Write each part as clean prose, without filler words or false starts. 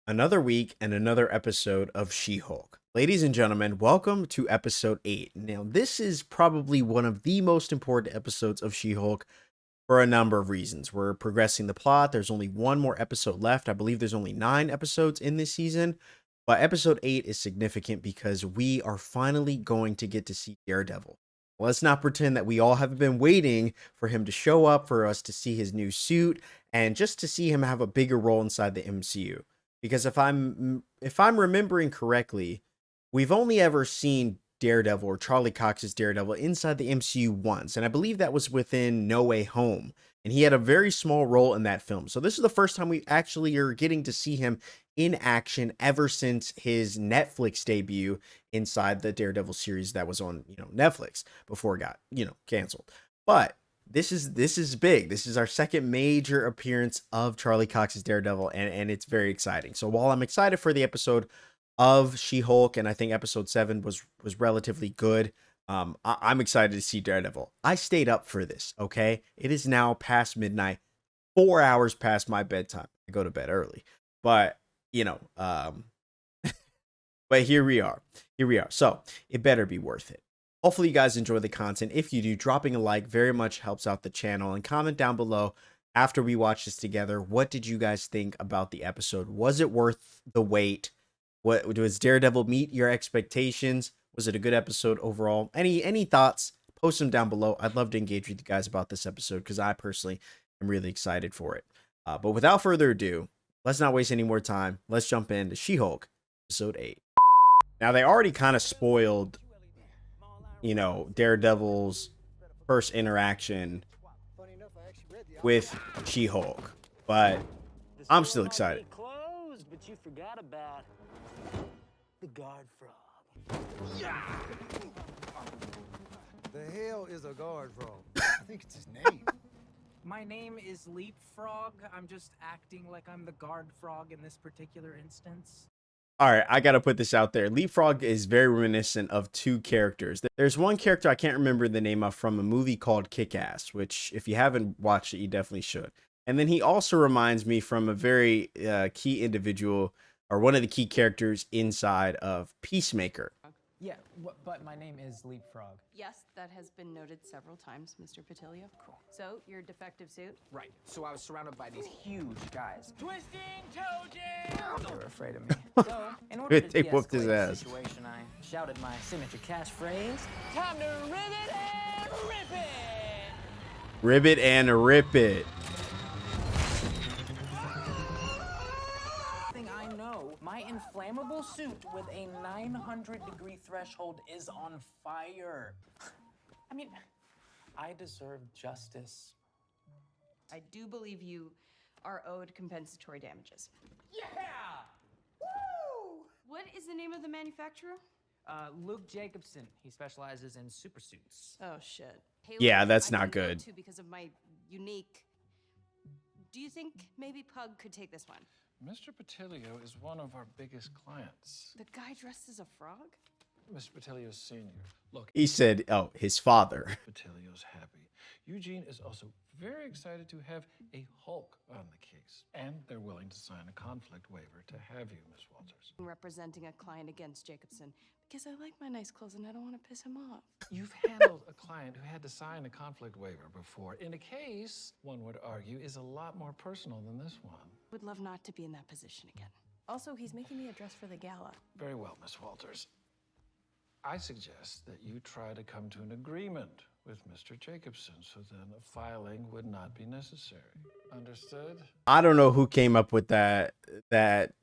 Another week and another episode of She-Hulk. Ladies and gentlemen, welcome to episode 8. Now, this is probably one of the most important episodes of She-Hulk for a number of reasons. We're progressing the plot. There's only one more episode left. I believe there's only 9 episodes in this season. But episode 8 is significant because we are finally going to get to see Daredevil. Let's not pretend that we all have been waiting for him to show up, for us to see his new suit, and just to see him have a bigger role inside the MCU. Because if I'm remembering correctly, we've only ever seen Daredevil or Charlie Cox's Daredevil inside the MCU once, and I believe that was within No Way Home, and he had a very small role in that film. So this is the first time we actually are getting to see him in action ever since his Netflix debut inside the Daredevil series that was on, Netflix before it got, canceled. But this is big. This is our second major appearance of Charlie Cox's Daredevil, and it's very exciting. So while I'm excited for the episode of She-Hulk, and I think episode 7 was relatively good, I'm excited to see Daredevil. I stayed up for this. Okay, it is now past midnight, 4 hours past my bedtime. I go to bed early, but but here we are. So it better be worth it. Hopefully you guys enjoy the content. If you do, dropping a like very much helps out the channel, and comment down below after we watch this together. What did you guys think about the episode? Was it worth the wait? What does Daredevil meet your expectations? Was it a good episode overall? Any thoughts? Post them down below. I'd love to engage with you guys about this episode because I personally am really excited for it. But without further ado, let's not waste any more time. Let's jump into She-Hulk episode 8. Now they already kind of spoiled Daredevil's first interaction with She-Hulk, but I'm still excited. But you forgot about the guard frog. Yeah! The hell is a guard frog? I think it's his name. My name is LeapFrog. I'm just acting like I'm the guard frog in this particular instance. All right, I got to put this out there. LeapFrog is very reminiscent of two characters. There's one character I can't remember the name of from a movie called Kick-Ass, which if you haven't watched it, you definitely should. And then he also reminds me from a very key individual, or one of the key characters inside of Peacemaker. Yeah, but my name is LeapFrog. Yes, that has been noted several times, Mr. Patilio. Cool. So, your defective suit? Right. So I was surrounded by these huge guys. Twisting toe jam! They were afraid of me. So, in order to They whooped his de-escalate the ass. situation, I shouted my signature catchphrase, "Time to rivet and rip it!" Ribbit and rip it. I know my inflammable suit with a 900-degree threshold is on fire. I mean, I deserve justice. I do believe you are owed compensatory damages. Yeah! Woo! What is the name of the manufacturer? Luke Jacobson. He specializes in super suits. Oh, shit. Hey, Yeah, look, that's I not can go good. too because of my unique... Do you think maybe Pug could take this one? Mr. Patilio is one of our biggest clients. The guy dressed as a frog? Mr. Patilio's senior. Look, He said, oh, his father. Patilio's happy. Eugene is also very excited to have a Hulk on the case. And they're willing to sign a conflict waiver to have you, Miss Walters. I'm representing a client against Jacobson because I like my nice clothes and I don't want to piss him off. You've handled a client who had to sign a conflict waiver before, in a case, one would argue, is a lot more personal than this one. Would love not to be in that position again. Also, he's making me a dress for the gala. Very well, Miss Walters. I suggest that you try to come to an agreement with Mr. Jacobson so then a filing would not be necessary. Understood? I don't know who came up with that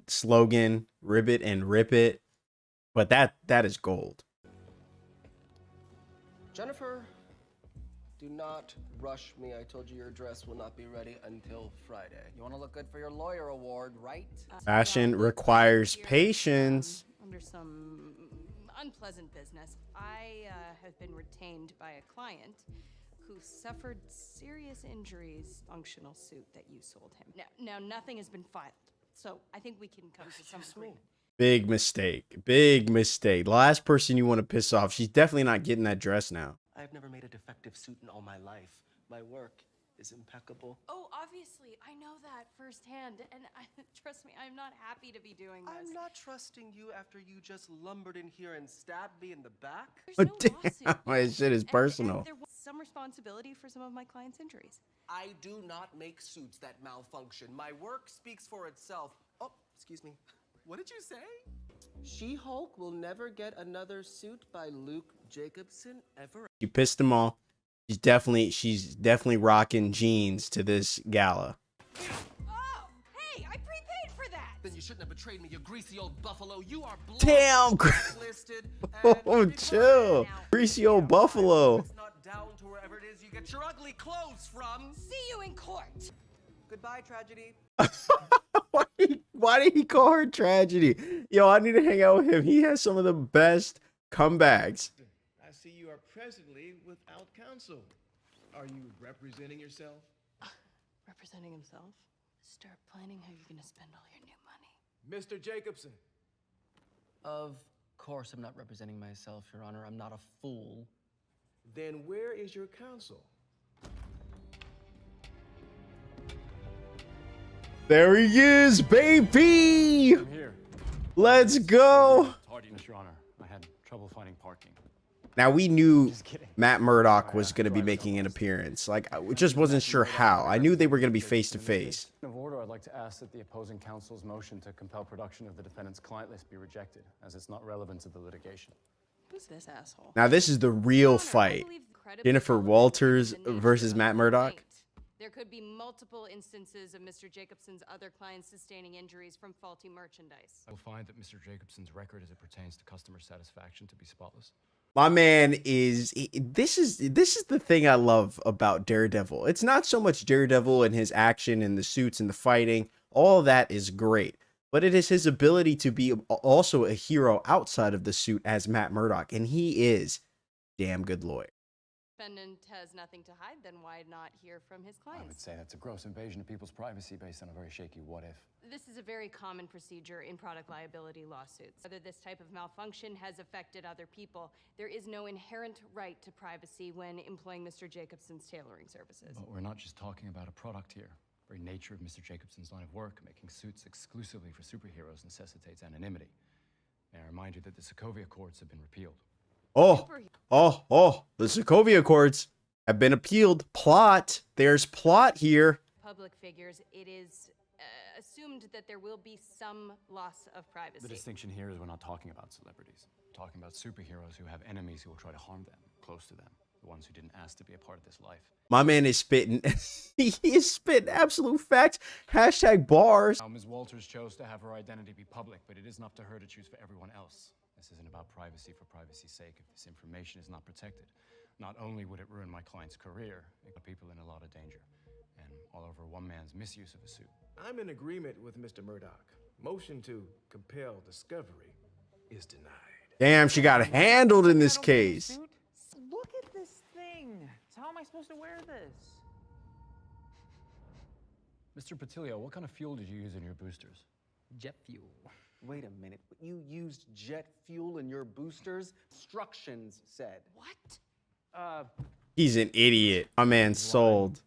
slogan, ribbit and rip it, but that is gold. Jennifer, do not rush me. I told you your dress will not be ready until Friday. You want to look good for your lawyer award, right? Fashion Well, requires here, patience. Under some unpleasant business, I have been retained by a client who suffered serious injuries. Functional suit that you sold him. Now nothing has been filed, so I think we can come to some agreement. Big mistake. Big mistake. Last person you want to piss off. She's definitely not getting that dress now. I've never made a defective suit in all my life. My work is impeccable. Oh, obviously, I know that firsthand, and trust me, I'm not happy to be doing this. I'm not trusting you after you just lumbered in here and stabbed me in the back. There's no Damn, lawsuit. my shit is personal. And there was some responsibility for some of my clients' injuries. I do not make suits that malfunction. My work speaks for itself. Oh, excuse me. What did you say? She-Hulk will never get another suit by Luke Jacobson ever. You pissed them all. She's definitely rocking jeans to this gala. Oh, hey, I prepaid for that. Then you shouldn't have betrayed me, you greasy old buffalo. You are Damn. listed. Oh, chill. Greasy old buffalo. It's not down to wherever it is you get your ugly clothes from. See you in court. Goodbye, tragedy. Why did he call her tragedy? Yo, I need to hang out with him. He has some of the best comebacks. I see you are presently without counsel. Are you representing yourself? Representing himself? Start planning how you're gonna spend all your new money. Mr. Jacobson. Of course I'm not representing myself, Your Honor. I'm not a fool. Then where is your counsel? There he is, baby! I'm here. Let's go! Tardiness, Your Honor. I had trouble finding parking. Now, we knew Just kidding. Matt Murdock was going to be making an appearance. Like, I just wasn't sure how. I knew they were going to be face-to-face. Of order, I'd like to ask that the opposing counsel's motion to compel production of the defendant's client list be rejected, as it's not relevant to the litigation. Who's this asshole? Now, this is the real fight. Jennifer Walters versus Matt Murdock. There could be multiple instances of Mr. Jacobson's other clients sustaining injuries from faulty merchandise. I will find that Mr. Jacobson's record as it pertains to customer satisfaction to be spotless. My man is this is the thing I love about Daredevil. It's not so much Daredevil and his action and the suits and the fighting. All of that is great. But it is his ability to be also a hero outside of the suit as Matt Murdock. And he is a damn good lawyer. Defendant has nothing to hide, then why not hear from his I would clients? say that's a gross invasion of people's privacy based on a very shaky what if. This is a very common procedure in product liability lawsuits. Whether this type of malfunction has affected other people, there is no inherent right to privacy when employing Mr. Jacobson's tailoring services. But we're not just talking about a product here. The very nature of Mr. Jacobson's line of work, making suits exclusively for superheroes, necessitates anonymity. May I remind you that the Sokovia Accords have been repealed. The Sokovia Accords have been appealed. Plot. There's plot here. Public figures, it is assumed that there will be some loss of privacy. The distinction here is we're not talking about celebrities. We're talking about superheroes who have enemies who will try to harm them, close to them, the ones who didn't ask to be a part of this life. My man is spitting. He is spitting absolute facts. Hashtag bars. Now, Ms. Walters chose to have her identity be public, but it isn't up to her to choose for everyone else. This isn't about privacy for privacy's sake. If this information is not protected, not only would it ruin my client's career, it put people in a lot of danger. And all over one man's misuse of a suit. I'm in agreement with Mr. Murdock. Motion to compel discovery is denied. Damn, she got handled in this case. Look at this thing. So how am I supposed to wear this? Mr. Patilio, what kind of fuel did you use in your boosters? Jet fuel. Wait a minute. You used jet fuel in your boosters? Instructions said. What? He's an idiot. My man's sold.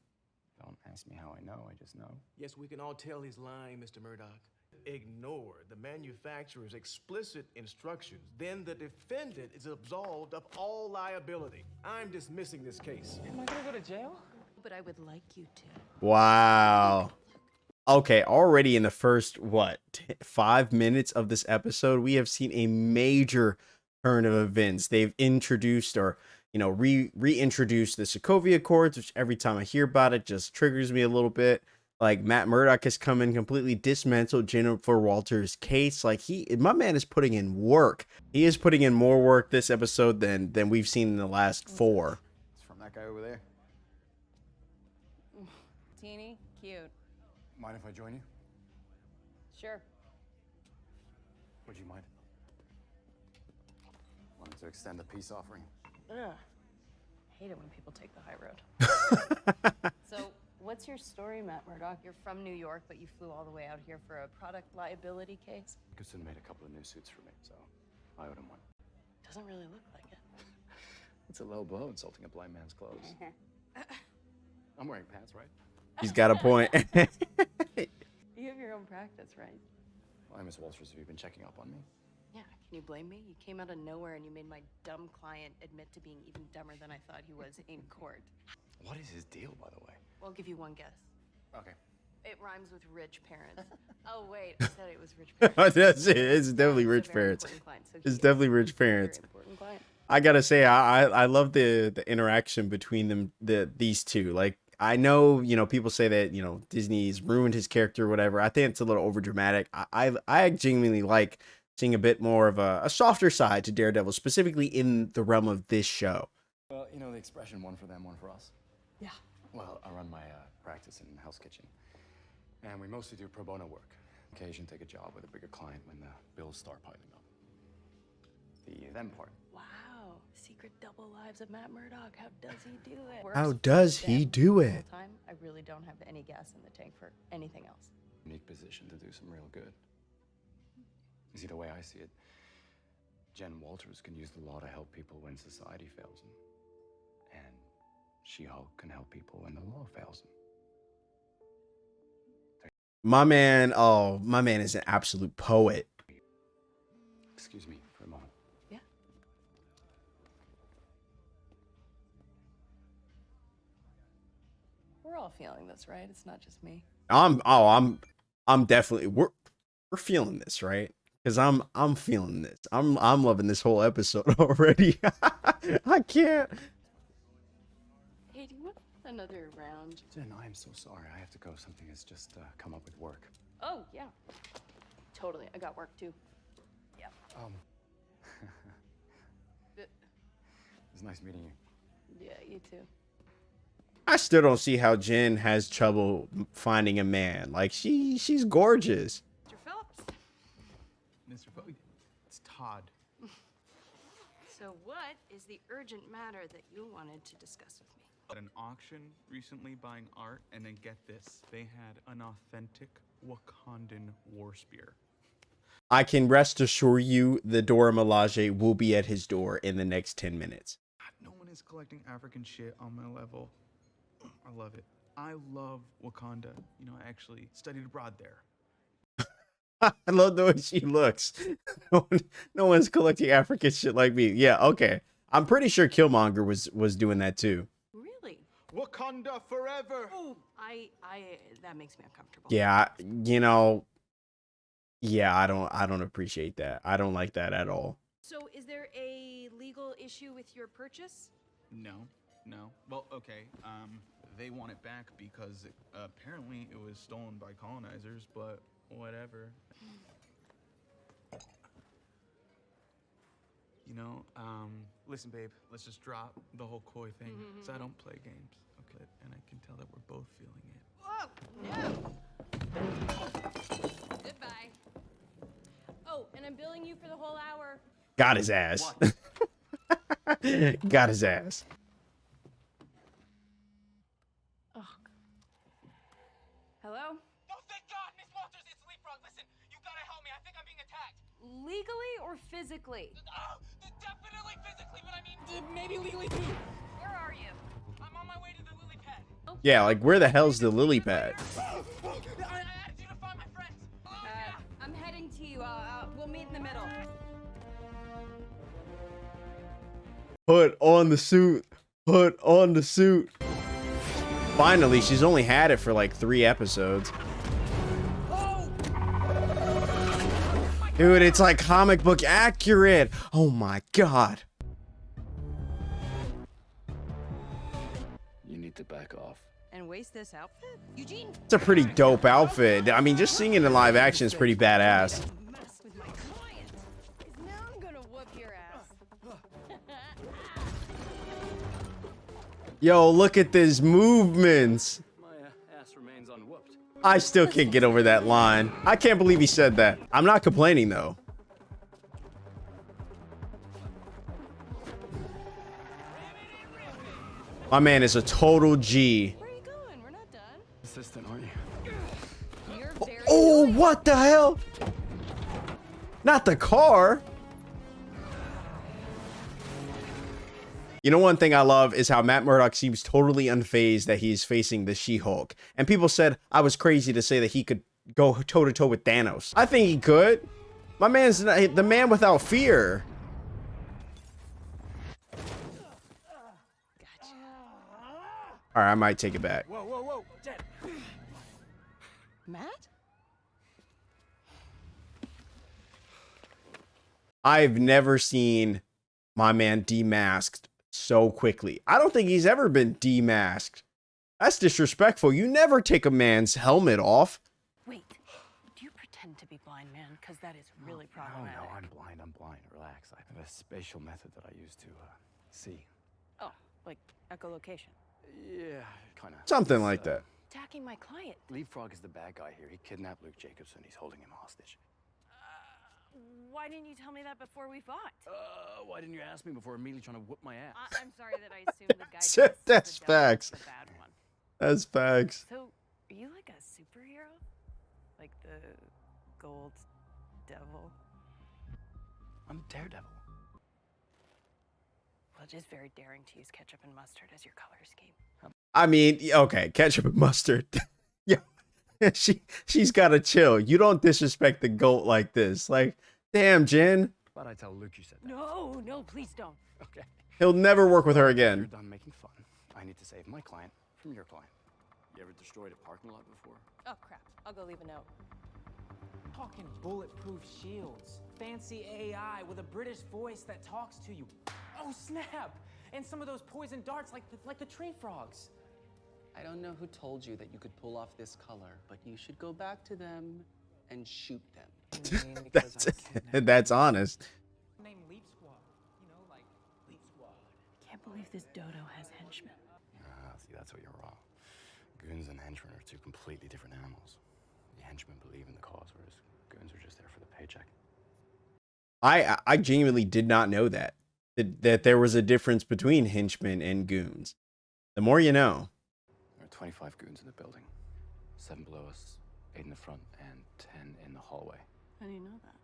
Don't ask me how I know, I just know. Yes, we can all tell he's lying, Mr. Murdock. Ignore the manufacturer's explicit instructions. Then the defendant is absolved of all liability. I'm dismissing this case. Am I gonna go to jail? But I would like you to. Wow. Okay, already in the first, 5 minutes of this episode, we have seen a major turn of events. They've introduced or, reintroduced the Sokovia Accords, which every time I hear about it just triggers me a little bit. Like, Matt Murdock has come in, completely dismantled Jennifer Walters' case. Like, my man is putting in work. He is putting in more work this episode than we've seen in the last 4. It's from that guy over there. Teeny, cute. Mind if I join you? Sure. Would you mind? Wanted to extend a peace offering. Ugh. Hate it when people take the high road. So, what's your story, Matt Murdock? You're from New York, but you flew all the way out here for a product liability case? Gibson made a couple of new suits for me, so I owed him one. Doesn't really look like it. It's a low blow insulting a blind man's clothes. I'm wearing pants, right? He's got a point. You have your own practice, right? Why, Miss Walters, have you been checking up on me? Yeah, can you blame me? You came out of nowhere and you made my dumb client admit to being even dumber than I thought he was in court. What is his deal, by the way? Well, I'll give you one guess. Okay. It rhymes with rich parents. Oh, wait, I said it was rich parents. That's it. It's definitely He's a rich very parents. important client, so It's he definitely rich is a very parents. important client. I gotta say, I love the interaction between them, these two. Like, I know, you know, people say that, you know, Disney's ruined his character or whatever. I think it's a little over dramatic. I genuinely like seeing a bit more of a softer side to Daredevil, specifically in the realm of this show. Well, you know the expression, one for them, one for us? Yeah. Well, I run my practice in Hell's Kitchen. And we mostly do pro bono work. Occasion take a job with a bigger client when the bills start piling up. The them part. Wow. Secret double lives of Matt Murdock. How does he do it? How does he do it? Time, I really don't have any gas in the tank for anything else. Unique position to do some real good. You see, the way I see it, Jen Walters can use the law to help people when society fails them. And She-Hulk can help people when the law fails them. My man, oh, my man is an absolute poet. Excuse me for a moment. Yeah. We're all feeling this, right? It's not just me. I'm definitely, we're feeling this, right? Because I'm feeling this. I'm loving this whole episode already. I can't. Hey, do you want another round? Jen, I am so sorry. I have to go. Something has just come up with work. Oh, yeah. Totally. I got work too. Yeah. It's nice meeting you. Yeah, you too. I still don't see how Jen has trouble finding a man. Like, she's gorgeous. Mr. Phillips. Mr. It's Todd. So what is the urgent matter that you wanted to discuss with me? At an auction recently buying art, and then get this, they had an authentic Wakandan war spear. I can rest assure you the Dora Milaje will be at his door in the next 10 minutes. No one is collecting African shit on my level. I love it. I love Wakanda. You know, I actually studied abroad there. I love the way she looks. No one's collecting African shit like me. Yeah, okay. I'm pretty sure Killmonger was doing that too. Really? Wakanda forever. Oh, that makes me uncomfortable. Yeah, you know, yeah, I don't appreciate that. I don't like that at all. So is there a legal issue with your purchase? No. Well, okay. They want it back because apparently it was stolen by colonizers, but whatever. You know, listen, babe, let's just drop the whole koi thing, because I don't play games, okay? And I can tell that we're both feeling it. Whoa, no! Goodbye. Oh, and I'm billing you for the whole hour. Got his ass. Got his ass. Oh. Hello? No, thank God, Miss Walters, it's LeapFrog. Listen, you gotta help me. I think I'm being attacked. Legally or physically? Oh, definitely physically, but I mean, maybe legally too. Where are you? I'm on my way to the lily pad. Yeah, like where the hell's the lily pad? I had you to find my friends. I'm heading to you. We'll meet in the middle. Put on the suit. Put on the suit. Finally, she's only had it for like 3 episodes. Dude, it's like comic book accurate. Oh my god. You need to back off. And waste this outfit? Eugene? It's a pretty dope outfit. I mean, just seeing it in live action is pretty badass. Mess with my client. 'Cause now I'm gonna whoop your ass. Yo, look at these movements. My ass remains unwhooped. I still can't get over that line. I can't believe he said that. I'm not complaining though. My man is a total G. Where are you going? We're not done. Assistant, aren't you? You're very Oh, annoying. what the hell? Not the car. You know, one thing I love is how Matt Murdock seems totally unfazed that he's facing the She-Hulk. And people said I was crazy to say that he could go toe-to-toe with Thanos. I think he could. My man's not, the man without fear. All right, I might take it back. Whoa, whoa, whoa. Matt? I've never seen my man demasked so quickly. I don't think he's ever been demasked. That's disrespectful. You never take a man's helmet off. Wait, do you pretend to be blind, man? Because that is really problematic. No, I'm blind. Relax. I have a spatial method that I use to see. Oh, like echolocation. Yeah, kind of. Something like that. Attacking my client. LeapFrog is the bad guy here. He kidnapped Luke Jacobson. He's holding him hostage. Why didn't you tell me that before we fought? Why didn't you ask me before immediately trying to whoop my ass? I'm sorry that I assumed the guy That's the devil was facts. the bad one. That's facts. So, are you like a superhero? Like the gold devil? I'm Daredevil. Well, it is very daring to use ketchup and mustard as your color scheme. I mean, okay, ketchup and mustard. Yeah, she's got to chill. You don't disrespect the goat like this. Like, damn, Jen. But I tell Luke you said that. No, please don't. Okay. He'll never work with her You're again. done making fun. I need to save my client from your client. You ever destroyed a parking lot before? Oh, crap. I'll go leave a note. Talking bulletproof shields, fancy AI with a British voice that talks to you. Oh snap! And some of those poison darts like the tree frogs. I don't know who told you that you could pull off this color, but you should go back to them and shoot them. That's honest. Name Leap Squad. You know, like Leap Squad. Can't believe this dodo has henchmen. See, that's what you're wrong. Goons and henchmen are two completely different animals. The henchmen believe in the cause, whereas goons are just there for the paycheck. I genuinely did not know that there was a difference between henchmen and goons. The more you know. There are 25 goons in the building. 7 below us, 8 in the front, and 10 in the hallway. How do you know that?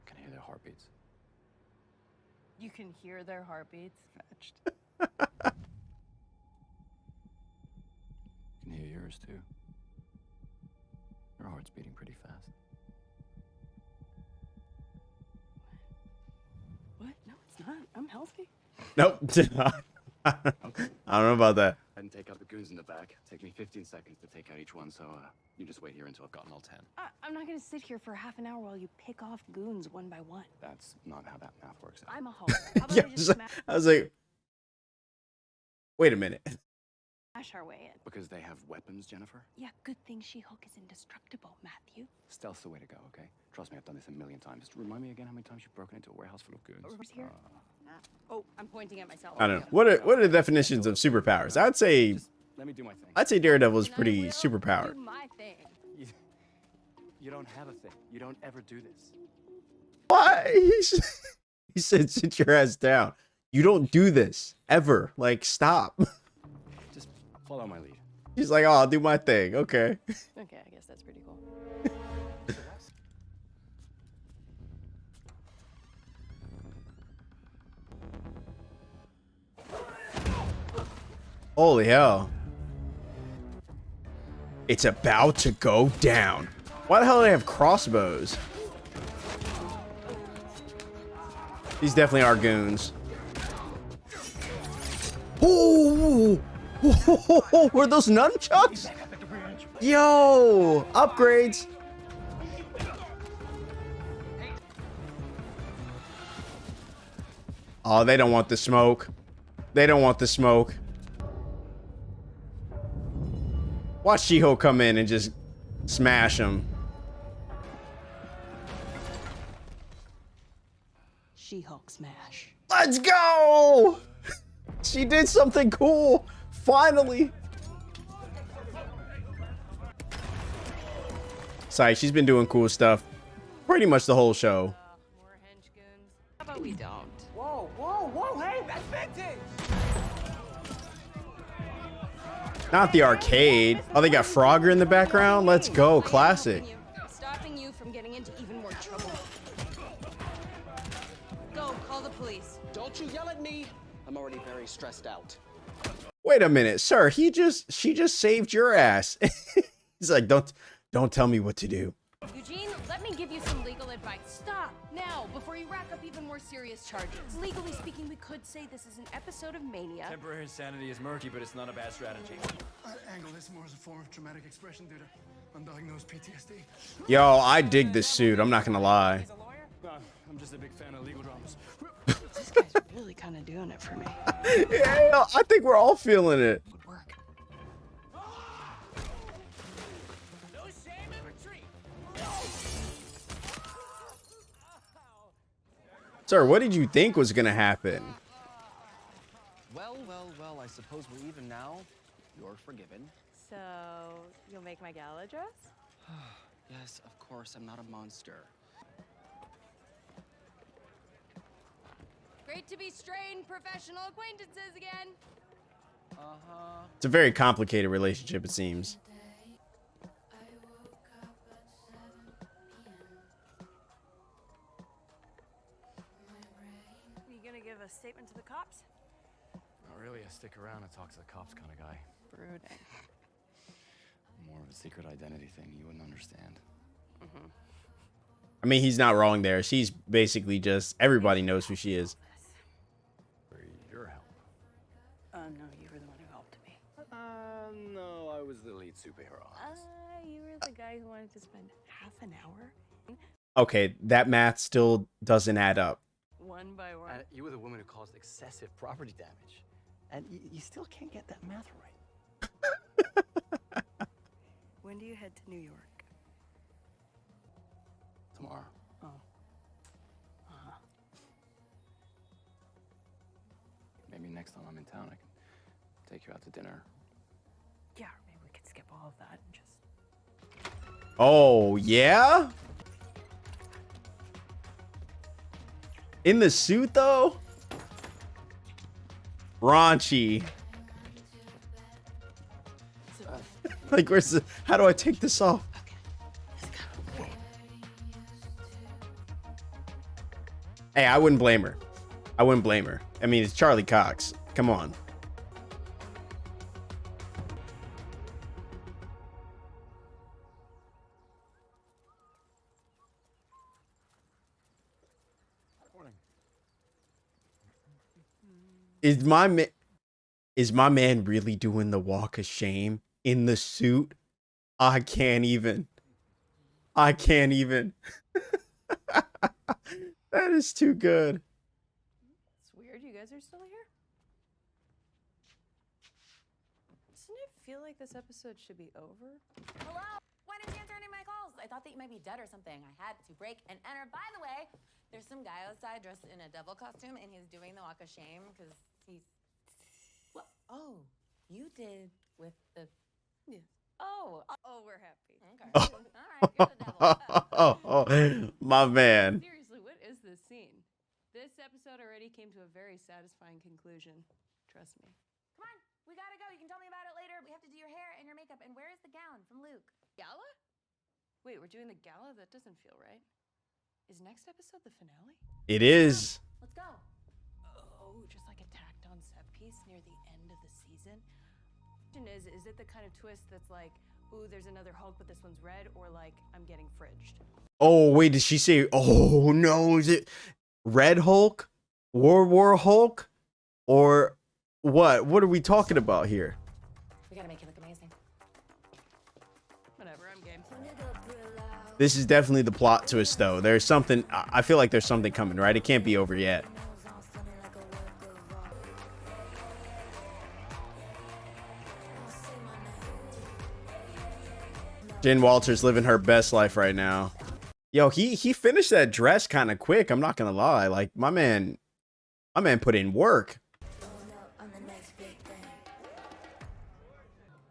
Can I hear their heartbeats? You can hear their heartbeats. Fetched. Can hear yours too. Your heart's beating pretty fast. What? No, it's not. I'm healthy. Nope. I don't know about that. I didn't take out the goons in the back. Take me 15 seconds to take out each one, so you just wait here until I've gotten all 10. I'm not gonna sit here for half an hour while you pick off goons one by one. That's not how that math works. I'm a Hulk. How about Yeah, I just smash I was like, wait a minute. our way in? Because they have weapons, Jennifer? Yeah, good thing She-Hulk is indestructible, Matthew. Stealth's the way to go, okay? Trust me, I've done this a million times. Just remind me again how many times you've broken into a warehouse full of goons. Who's here? Oh, I'm pointing at myself. I don't know. What are the definitions of superpowers? Let me do my thing. I'd say Daredevil is pretty Do superpowered. my thing. You don't have a thing. You don't ever do this. Why? He said, sit your ass down. You don't do this ever. Like, stop. Just follow my lead. He's like, oh, I'll do my thing. Okay. Okay, I guess that's pretty cool. Holy hell. It's about to go down. Why the hell do they have crossbows? These definitely are goons. Oh, were those nunchucks? Yo, upgrades. Oh, they don't want the smoke. They don't want the smoke. Watch She-Hulk come in and just smash him. She-Hulk smash. Let's go! She did something cool. Finally. Sorry, she's been doing cool stuff pretty much the whole show. More hench goons. How about we don't? Whoa, hey, that's vintage! Not the arcade. Oh, they got Frogger in the background? Let's go. Classic. Stopping you from getting into even more trouble. Go, call the police. Don't you yell at me! I'm already very very stressed out. Wait a minute, sir. She just saved your ass. He's like, don't tell me what to do. Eugene, let me give you some legal advice. Stop now before you rack up even more serious charges. Legally speaking, we could say this is an episode of mania. Temporary insanity is murky, but it's not a bad strategy. I angle this more as a form of traumatic expression due to undiagnosed PTSD. Yo, I dig this suit. I'm not gonna lie. I'm just a big fan of legal dramas. This guy's really kind of doing it for me. Yeah, I think we're all feeling it. Would work. No shame in retreat. Sir, what did you think was gonna happen? Well, I suppose we're even now. You're forgiven. So, you'll make my gala dress? Yes, of course, I'm not a monster. Great to be strained professional acquaintances again. Uh-huh. It's a very complicated relationship, it seems. You gonna give a statement to the cops? Not really. I stick around and talk to the cops kind of guy. Brooding. More of a secret identity thing you wouldn't understand. I mean, he's not wrong there. She's basically just, everybody knows who she is. For your help. No, you were the one who helped me. No, I was the lead superhero. You were the guy who wanted to spend half an hour? Okay, that math still doesn't add up. One by one. You were the woman who caused excessive property damage. And you still can't get that math right. When do you head to New York? Tomorrow. Oh. Maybe next time I'm in town, I can take you out to dinner. Yeah, or maybe we could skip all of that and just... Oh, yeah? In the suit, though? Raunchy. Like, where's the... How do I take this off? Hey, I wouldn't blame her. I wouldn't blame her. I mean, it's Charlie Cox. Come on. Is my man really doing the walk of shame in the suit? I can't even. That is too good. It's weird you guys are still here. Doesn't it feel like this episode should be over? Hello? Why didn't you answer any of my calls? I thought that you might be dead or something. I had to break and enter. By the way, there's some guy outside dressed in a devil costume, and he's doing the walk of shame because he's... What? Oh, you did with the... Yes. Oh, we're happy. Okay. All right, you're the devil. My man. Seriously, what is this scene? This episode already came to a very satisfying conclusion. Trust me. Come on, we gotta go. You can tell me about it later. We have to do your hair and your makeup. And where is the gown from Luke? Gala? Wait, we're doing the gala? That doesn't feel right. Is next episode the finale? It is. Let's go. Oh, just like a tacked on set piece near the end of the season? Is it the kind of twist that's like, ooh, there's another Hulk, but this one's red, or like, I'm getting fridged? Oh, wait, did she say, oh no, is it Red Hulk? World War Hulk? Or what? What are we talking about here? We gotta make it look amazing. Whatever, I'm game. This is definitely the plot twist, though. There's something, I feel like there's something coming, right? It can't be over yet. Jen Walters living her best life right now. Yo, he finished that dress kind of quick. I'm not gonna lie. Like my man put in work.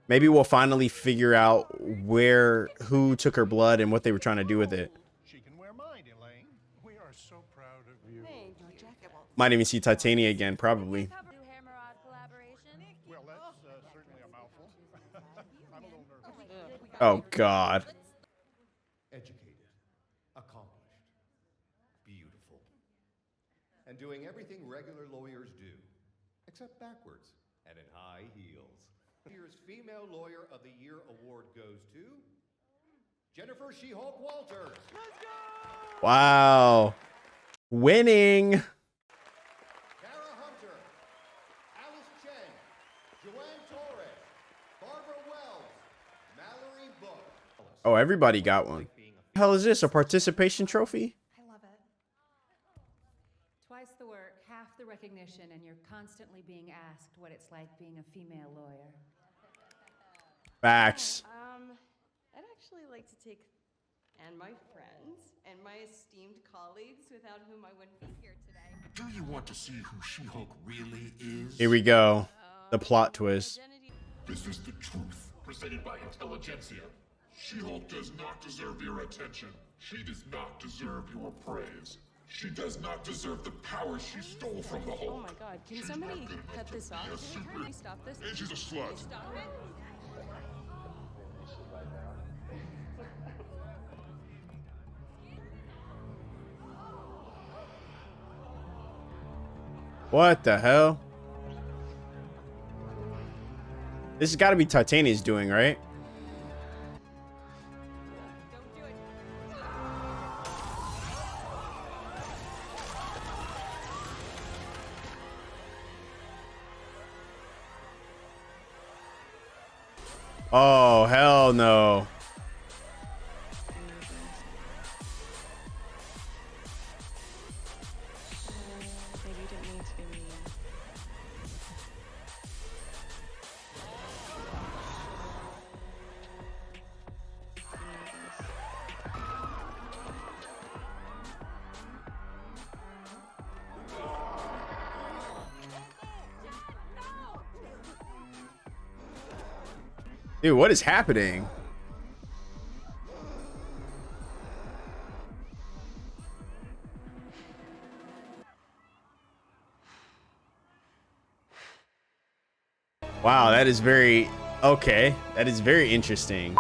Maybe we'll finally figure out who took her blood and what they were trying to do with it. She can wear mine, Elaine. We are so proud of you. Might even see Titania again, probably. Well, that's certainly a mouthful. I'm a little nervous. Oh God. Educated, accomplished, beautiful, and doing everything regular lawyers do, except backwards and in high heels. Year's Female Lawyer of the Year award goes to Jennifer Shehulk Walters. Let's go! Wow. Winning. Kara Hunter, Alice Chen, Joanne Torres, Barbara Wells, Mallory Book. Oh, everybody got one. What the hell is this? A participation trophy? I love it. Twice the work, half the recognition, and you're constantly being asked what it's like being a female lawyer. Facts. I'd actually like to take, and my friends, and my esteemed colleagues, without whom I wouldn't be here today. Do you want to see who Shehulk really is? Here we go. The plot twist. This is the truth, presented by intelligentsia. Shehulk does not deserve your attention. She does not deserve your praise. She does not deserve the power she stole from the Hulk. Oh my god, can somebody cut this off? Can we stop this? And she's a slut. Stop it? What the hell? This has got to be Titania's doing, right? Oh, hell no. Maybe you didn't mean to be mean. Dude, what is happening? Wow, that is very... Okay, that is very interesting.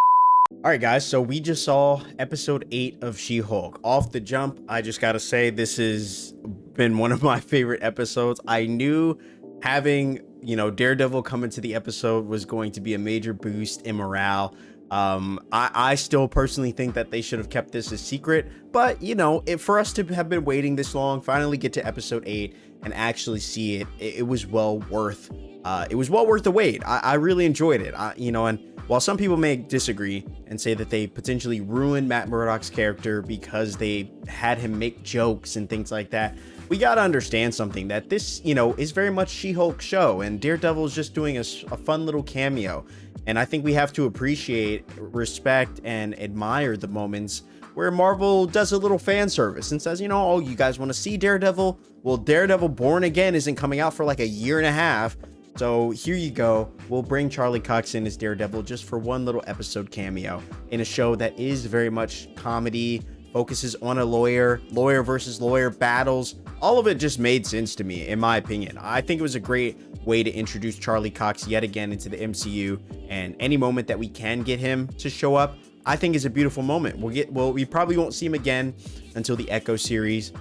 All right, guys, so we just saw episode 8 of She-Hulk. Off the jump, I just gotta say, this has been one of my favorite episodes. I knew having, you know, Daredevil come into the episode was going to be a major boost in morale. I still personally think that they should have kept this a secret, but you know, for us to have been waiting this long, finally get to episode 8 and actually see it, it was well worth the wait. I really enjoyed it. You know, and while some people may disagree and say that they potentially ruined Matt Murdock's character because they had him make jokes and things like that, we gotta understand something, that this, you know, is very much She-Hulk's show, and Daredevil is just doing a fun little cameo. And I think we have to appreciate, respect, and admire the moments where Marvel does a little fan service and says, you know, oh, you guys want to see Daredevil? Well, Daredevil Born Again isn't coming out for like a year and a half. So here you go. We'll bring Charlie Cox in as Daredevil just for one little episode cameo in a show that is very much comedy, focuses on a lawyer versus lawyer battles. All of it just made sense to me, in my opinion. I think it was a great way to introduce Charlie Cox yet again into the MCU, and any moment that we can get him to show up, I think is a beautiful moment. We probably won't see him again until the Echo series,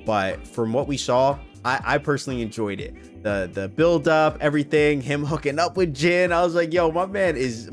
but from what we saw, I personally enjoyed it. The build up, everything, him hooking up with Jen. I was like, yo, my man is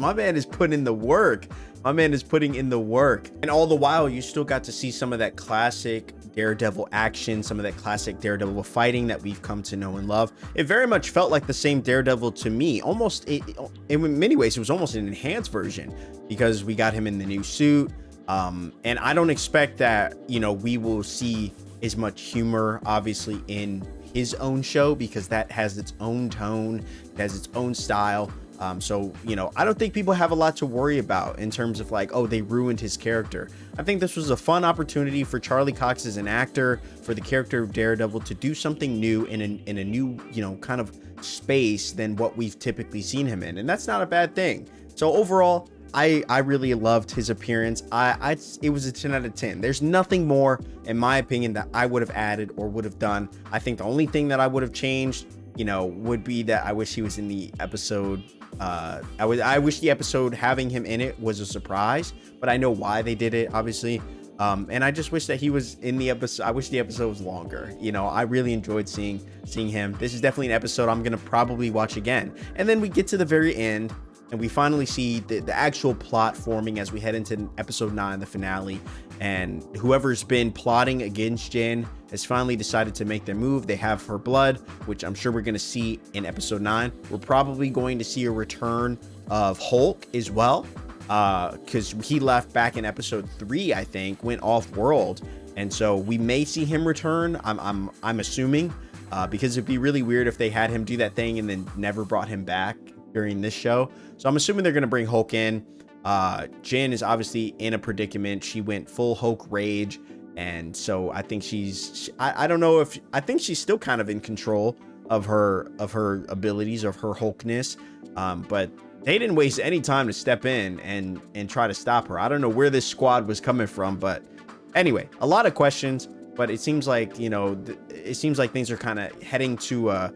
putting in the work. My man is putting in the work. And all the while, you still got to see some of that classic Daredevil action, some of that classic Daredevil fighting that we've come to know and love. It very much felt like the same Daredevil to me. Almost, in many ways, it was almost an enhanced version because we got him in the new suit. And I don't expect that, you know, we will see as much humor, obviously, in his own show, because that has its own tone, it has its own style. So, you know, I don't think people have a lot to worry about in terms of like, oh, they ruined his character. I think this was a fun opportunity for Charlie Cox as an actor, for the character of Daredevil to do something new in a new, you know, kind of space than what we've typically seen him in. And that's not a bad thing. So overall, I really loved his appearance. It was a 10 out of 10. There's nothing more, in my opinion, that I would have added or would have done. I think the only thing that I would have changed, you know, would be that I wish he was in the episode. I wish the episode having him in it was a surprise, but I know why they did it, obviously. And I just wish that he was in the episode. I wish the episode was longer. You know, I really enjoyed seeing him. This is definitely an episode I'm gonna probably watch again. And then we get to the very end, and we finally see the actual plot forming as we head into episode 9, the finale. And whoever's been plotting against Jen has finally decided to make their move. They have her blood, which I'm sure we're going to see in episode 9. We're probably going to see a return of Hulk as well, because he left back in episode 3, I think, went off world. And so we may see him return. I'm assuming, because it'd be really weird if they had him do that thing and then never brought him back during this show. So I'm assuming they're going to bring Hulk in. Jen is obviously in a predicament. She went full Hulk rage, and so I think I don't know if I think she's still kind of in control of her abilities, of her Hulkness, but they didn't waste any time to step in and try to stop her. I don't know where this squad was coming from, but anyway, a lot of questions. But it seems like, you know, it seems like things are kind of heading to a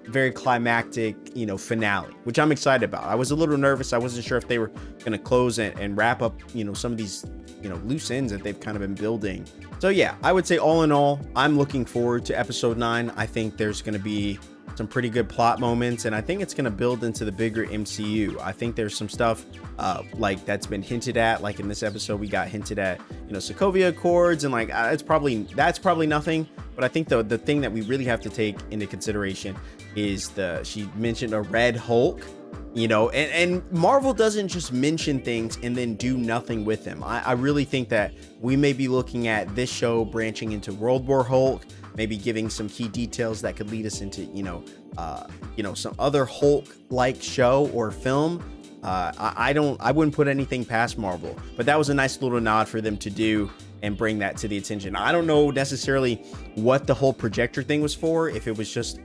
very climactic, you know, finale, which I'm excited about. I was a little nervous. I wasn't sure if they were going to close and wrap up, you know, some of these, you know, loose ends that they've kind of been building. So yeah, I would say all in all, I'm looking forward to episode 9. I think there's going to be some pretty good plot moments, and I think it's going to build into the bigger MCU. I think there's some stuff like that's been hinted at, like in this episode we got hinted at, you know, Sokovia Accords, and like that's probably nothing. But I think the thing that we really have to take into consideration is she mentioned a Red Hulk, you know, and Marvel doesn't just mention things and then do nothing with them. I really think that we may be looking at this show branching into World War Hulk, maybe giving some key details that could lead us into, you know, some other Hulk-like show or film. I wouldn't put anything past Marvel, but that was a nice little nod for them to do and bring that to the attention. I don't know necessarily what the whole projector thing was for, if it was just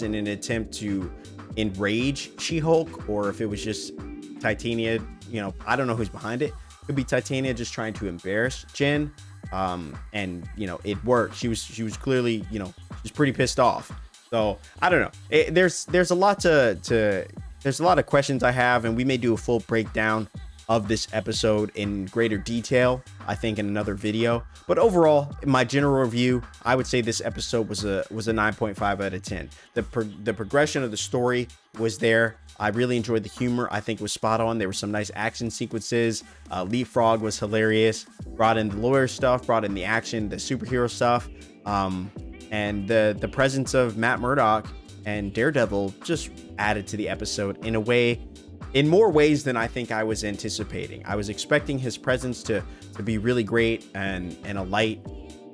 in an attempt to enrage She-Hulk, or if it was just Titania, you know, I don't know who's behind it. Could be Titania just trying to embarrass Jen. And you know, it worked. She was clearly, you know, she's pretty pissed off. So I don't know. There's a lot there's a lot of questions I have, and we may do a full breakdown of this episode in greater detail, I think, in another video. But overall, in my general review, I would say this episode was a 9.5 out of 10. The progression of the story was there. I really enjoyed the humor. I think it was spot on. There were some nice action sequences. LeapFrog was hilarious. Brought in the lawyer stuff, brought in the action, the superhero stuff, and the presence of Matt Murdock and Daredevil just added to the episode in more ways than I think I was anticipating. I was expecting his presence to be really great and a light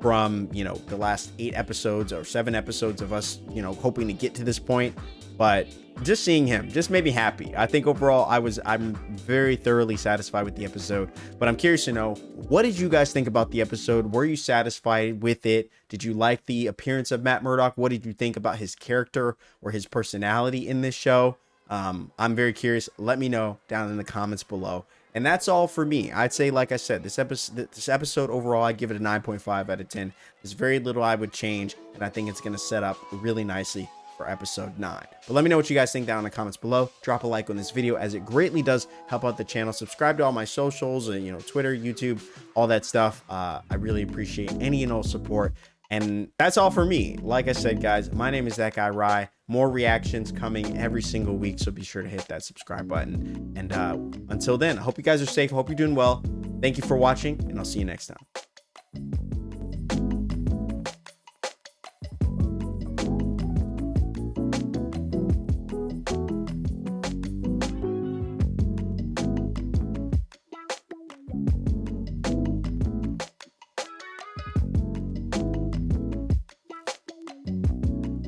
from, you know, the last 8 episodes or 7 episodes of us, you know, hoping to get to this point. But just seeing him just made me happy. I think overall I'm very thoroughly satisfied with the episode. But I'm curious to know, what did you guys think about the episode? Were you satisfied with it? Did you like the appearance of Matt Murdock? What did you think about his character or his personality in this show? I'm very curious. Let me know down in the comments below. And that's all for me. I'd say, like I said, this episode overall, I'd give it a 9.5 out of 10. There's very little I would change, and I think it's going to set up really nicely for episode 9. But let me know what you guys think down in the comments below. Drop a like on this video, as it greatly does help out the channel. Subscribe to all my socials, and, you know, Twitter, YouTube, all that stuff. I really appreciate any and all support. And that's all for me. Like I said, guys, my name is That Guy Rye. More reactions coming every single week, so be sure to hit that subscribe button. And until then, I hope you guys are safe. I hope you're doing well. Thank you for watching, and I'll see you next time.